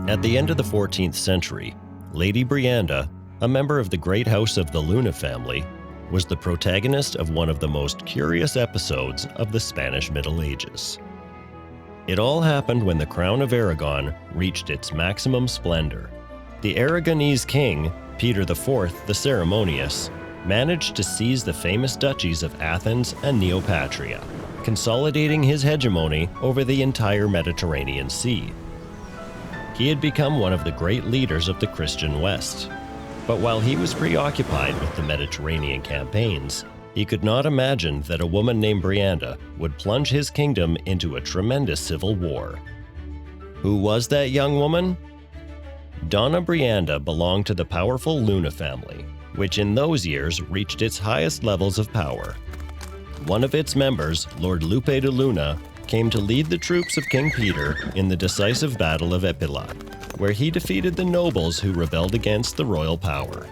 At the end of the 14th century, Lady Brianda, a member of the great house of the Luna family, was the protagonist of one of the most curious episodes of the Spanish Middle Ages. It all happened when the Crown of Aragon reached its maximum splendor. The Aragonese king, Peter IV the Ceremonious, managed to seize the famous duchies of Athens and Neopatria, consolidating his hegemony over the entire Mediterranean Sea. He had become one of the great leaders of the Christian West. But while he was preoccupied with the Mediterranean campaigns, he could not imagine that a woman named Brianda would plunge his kingdom into a tremendous civil war. Who was that young woman? Donna Brianda belonged to the powerful Luna family, which in those years reached its highest levels of power. One of its members, Lord Lupe de Luna, came to lead the troops of King Peter in the decisive Battle of Epila, where he defeated the nobles who rebelled against the royal power.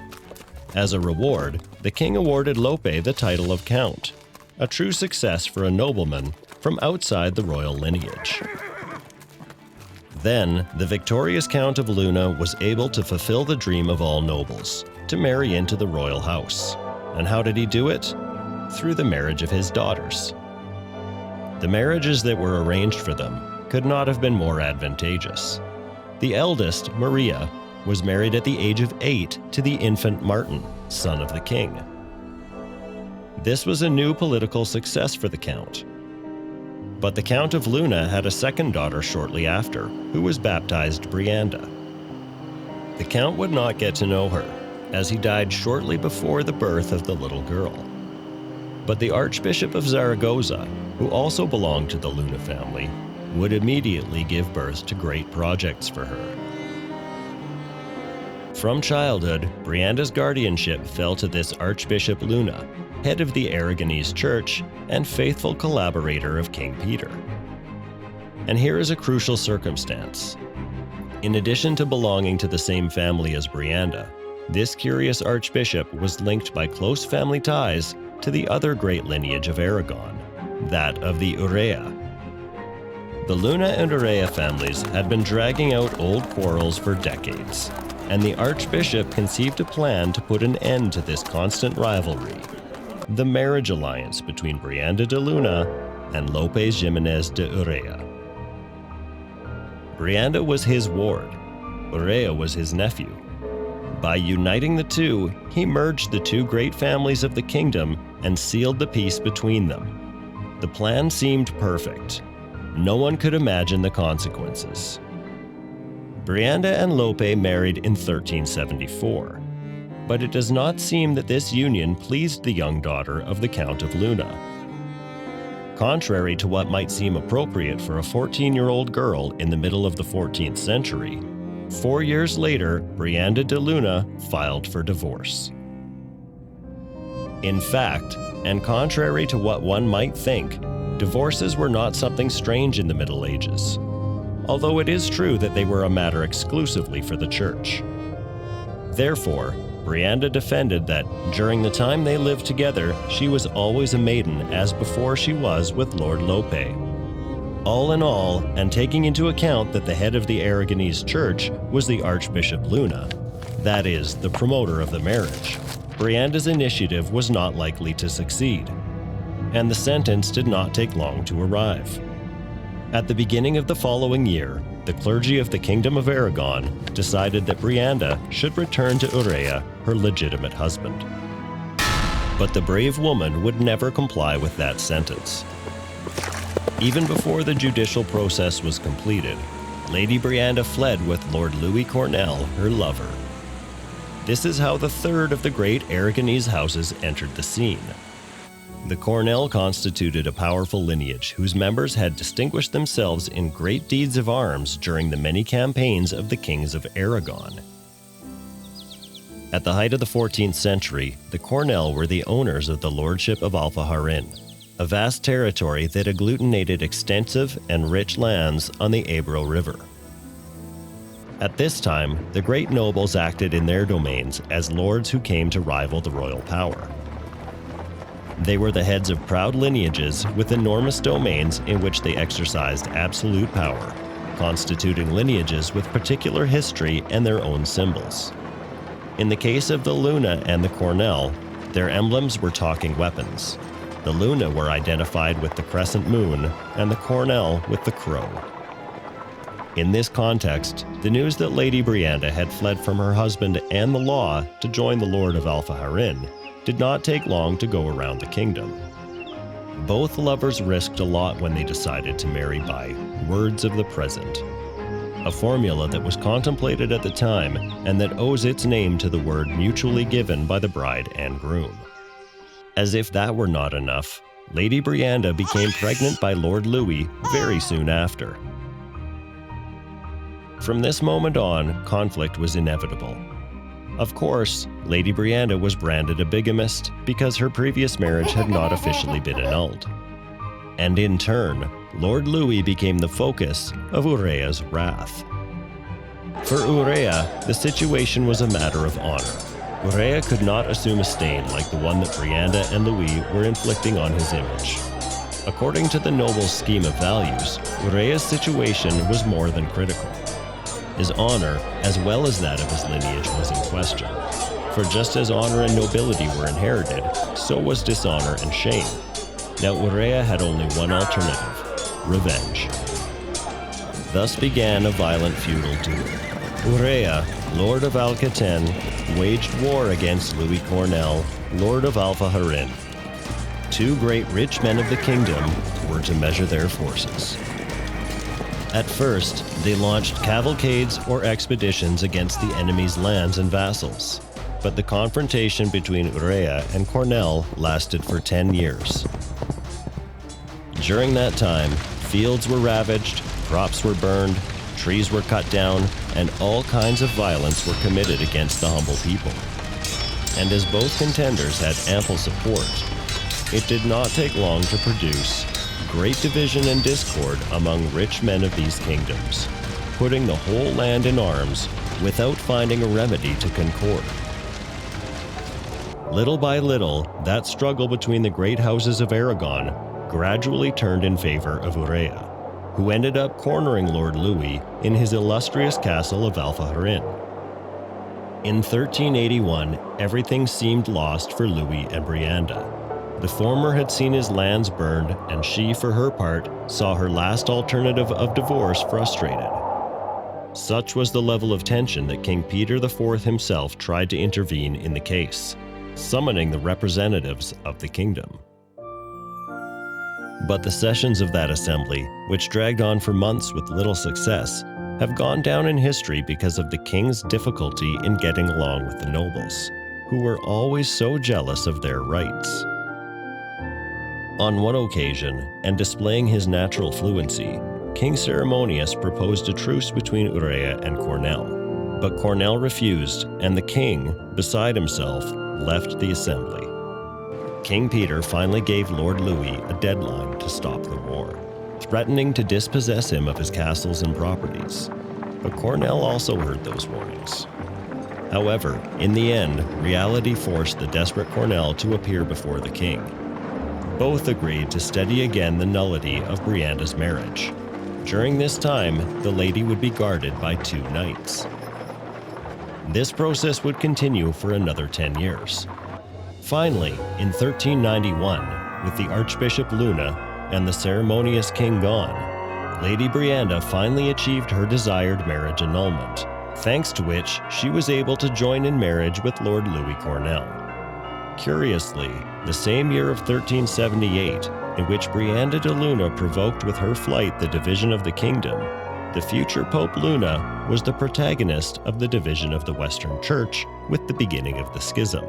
As a reward, the king awarded Lope the title of Count, a true success for a nobleman from outside the royal lineage. Then, the victorious Count of Luna was able to fulfill the dream of all nobles, to marry into the royal house. And how did he do it? Through the marriage of his daughters. The marriages that were arranged for them could not have been more advantageous. The eldest, Maria, was married at the age of 8 to the infant Martin, son of the king. This was a new political success for the Count. But the Count of Luna had a second daughter shortly after, who was baptized Brianda. The Count would not get to know her, as he died shortly before the birth of the little girl. But the Archbishop of Zaragoza, who also belonged to the Luna family, would immediately give birth to great projects for her. From childhood, Brianda's guardianship fell to this Archbishop Luna, head of the Aragonese Church and faithful collaborator of King Peter. And here is a crucial circumstance. In addition to belonging to the same family as Brianda, this curious archbishop was linked by close family ties to the other great lineage of Aragon, that of the Urrea. The Luna and Urrea families had been dragging out old quarrels for decades, and the archbishop conceived a plan to put an end to this constant rivalry: the marriage alliance between Brianda de Luna and Lope Jimenez de Urrea. Brianda was his ward, Urrea was his nephew. By uniting the two, he merged the two great families of the kingdom and sealed the peace between them. The plan seemed perfect. No one could imagine the consequences. Brianda and Lope married in 1374, but it does not seem that this union pleased the young daughter of the Count of Luna. Contrary to what might seem appropriate for a 14-year-old girl in the middle of the 14th century, 4 years later, Brianda de Luna filed for divorce. In fact, and contrary to what one might think, divorces were not something strange in the Middle Ages, although it is true that they were a matter exclusively for the church. Therefore, Brianda defended that during the time they lived together, she was always a maiden as before she was with Lord Lope. All in all, and taking into account that the head of the Aragonese Church was the Archbishop Luna, that is, the promoter of the marriage, Brianda's initiative was not likely to succeed, and the sentence did not take long to arrive. At the beginning of the following year, the clergy of the Kingdom of Aragon decided that Brianda should return to Urrea, her legitimate husband. But the brave woman would never comply with that sentence. Even before the judicial process was completed, Lady Brianda fled with Lord Louis Cornell, her lover. This is how the third of the great Aragonese houses entered the scene. The Cornell constituted a powerful lineage whose members had distinguished themselves in great deeds of arms during the many campaigns of the kings of Aragon. At the height of the 14th century, the Cornell were the owners of the Lordship of Alfajarin, a vast territory that agglutinated extensive and rich lands on the Ebro River. At this time, the great nobles acted in their domains as lords who came to rival the royal power. They were the heads of proud lineages with enormous domains in which they exercised absolute power, constituting lineages with particular history and their own symbols. In the case of the Luna and the Cornell, their emblems were talking weapons. The Luna were identified with the crescent moon, and the Cornell with the crow. In this context, the news that Lady Brianda had fled from her husband and the law to join the Lord of Alpha-Harin did not take long to go around the kingdom. Both lovers risked a lot when they decided to marry by words of the present, a formula that was contemplated at the time and that owes its name to the word mutually given by the bride and groom. As if that were not enough, Lady Brianda became pregnant by Lord Louis very soon after. From this moment on, conflict was inevitable. Of course, Lady Brianda was branded a bigamist because her previous marriage had not officially been annulled. And in turn, Lord Louis became the focus of Urea's wrath. For Urea, the situation was a matter of honor. Urea could not assume a stain like the one that Brianda and Louis were inflicting on his image. According to the noble's scheme of values, Urea's situation was more than critical. His honor, as well as that of his lineage, was in question. For just as honor and nobility were inherited, so was dishonor and shame. Now Urea had only one alternative: revenge. Thus began a violent feudal duel. Urea, Lord of Alcaten, waged war against Louis Cornell, Lord of Alpha-Harin. Two great rich men of the kingdom were to measure their forces. At first, they launched cavalcades or expeditions against the enemy's lands and vassals. But the confrontation between Urea and Cornell lasted for 10 years. During that time, fields were ravaged, crops were burned, trees were cut down, and all kinds of violence were committed against the humble people. And as both contenders had ample support, it did not take long to produce great division and discord among rich men of these kingdoms, putting the whole land in arms without finding a remedy to concord. Little by little, that struggle between the great houses of Aragon gradually turned in favor of Urea, who ended up cornering Lord Louis in his illustrious castle of Alpha-Harin. In 1381, everything seemed lost for Louis and Brianda. The former had seen his lands burned, and she, for her part, saw her last alternative of divorce frustrated. Such was the level of tension that King Peter IV himself tried to intervene in the case, summoning the representatives of the kingdom. But the sessions of that assembly, which dragged on for months with little success, have gone down in history because of the king's difficulty in getting along with the nobles, who were always so jealous of their rights. On one occasion, and displaying his natural fluency, King Ceremonius proposed a truce between Urea and Cornell, but Cornell refused, and the king, beside himself, left the assembly. King Peter finally gave Lord Louis a deadline to stop the war, threatening to dispossess him of his castles and properties. But Cornell also heard those warnings. However, in the end, reality forced the desperate Cornell to appear before the king. Both agreed to study again the nullity of Brianda's marriage. During this time, the lady would be guarded by 2 knights. This process would continue for another 10 years. Finally, in 1391, with the Archbishop Luna and the ceremonious king gone, Lady Brianda finally achieved her desired marriage annulment, thanks to which she was able to join in marriage with Lord Louis Cornell. Curiously, the same year of 1378, in which Brianda de Luna provoked with her flight the division of the kingdom, the future Pope Luna was the protagonist of the division of the Western Church with the beginning of the schism.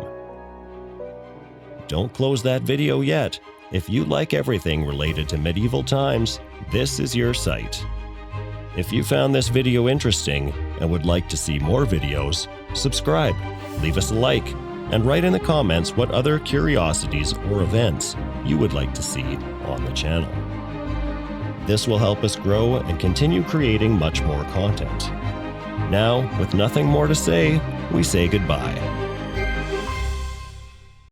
Don't close that video yet. If you like everything related to medieval times, this is your site. If you found this video interesting and would like to see more videos, subscribe, leave us a like, and write in the comments what other curiosities or events you would like to see on the channel. This will help us grow and continue creating much more content. Now, with nothing more to say, we say goodbye.